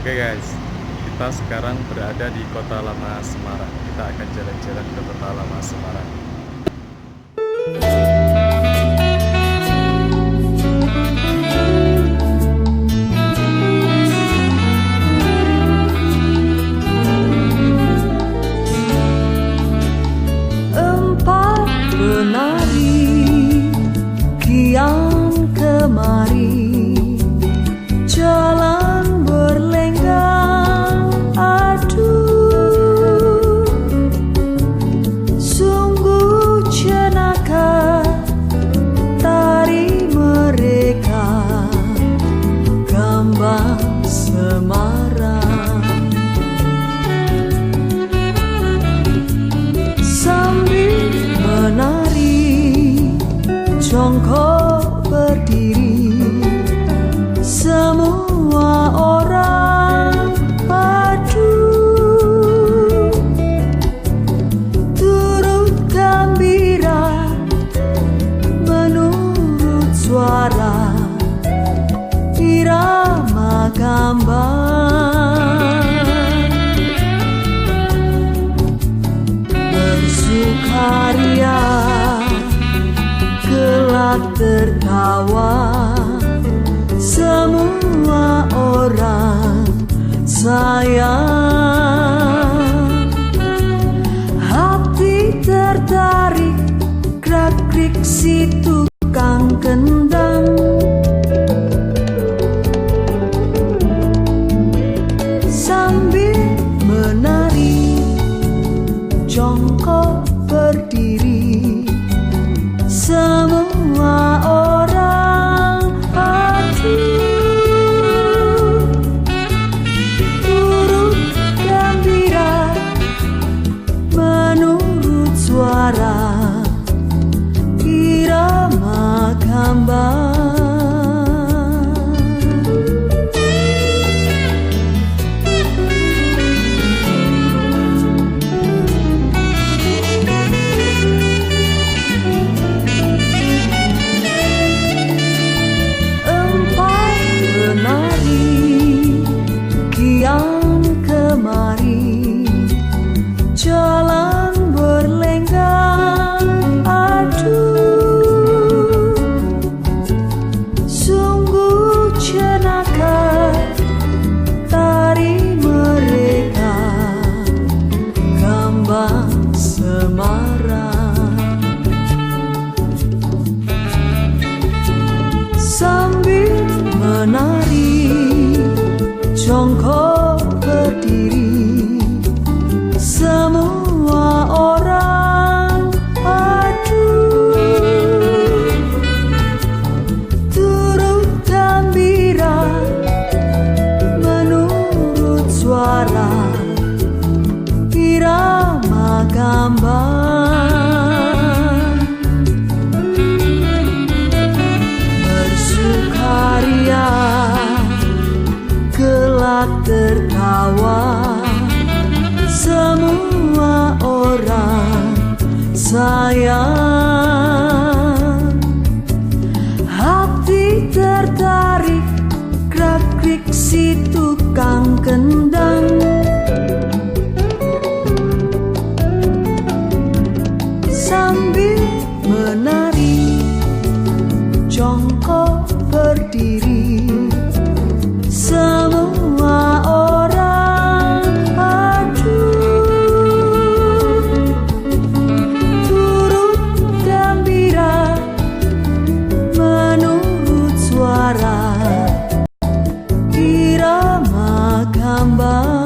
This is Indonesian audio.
Oke guys, kita sekarang berada di Kota Lama Semarang. Kita akan jalan-jalan ke Kota Lama Semarang. Empat penari kian kemari, jalan berlenggang aduh, sungguh jenaka tari mereka, gambang Semarang. Sambil menari, jongkok berdiri, semua orang padu turut gembira menurut suara irama gambang. Bersukaria gelak tertawa, semua orang sayang. Hati tertarik gerak-gerik si tukang kendang. Sambil menari, jongkok berdiri, semua orang patuh turut gembira menurut suara irama gambang. Kemari, jalan berlenggang aduh, sungguh jenaka tari mereka, gambang Semarang. Sambil menari, jongkok berdiri, semua orang aduh turut gembira menurut suara irama gambang. Bersukaria gelak tertawa, semua orang sayang. Hati tertarik gerak-gerik si tukang kendang. Sambil menari, jongkok berdiri, semua orang aduh turut gembira menurut suara irama gambang.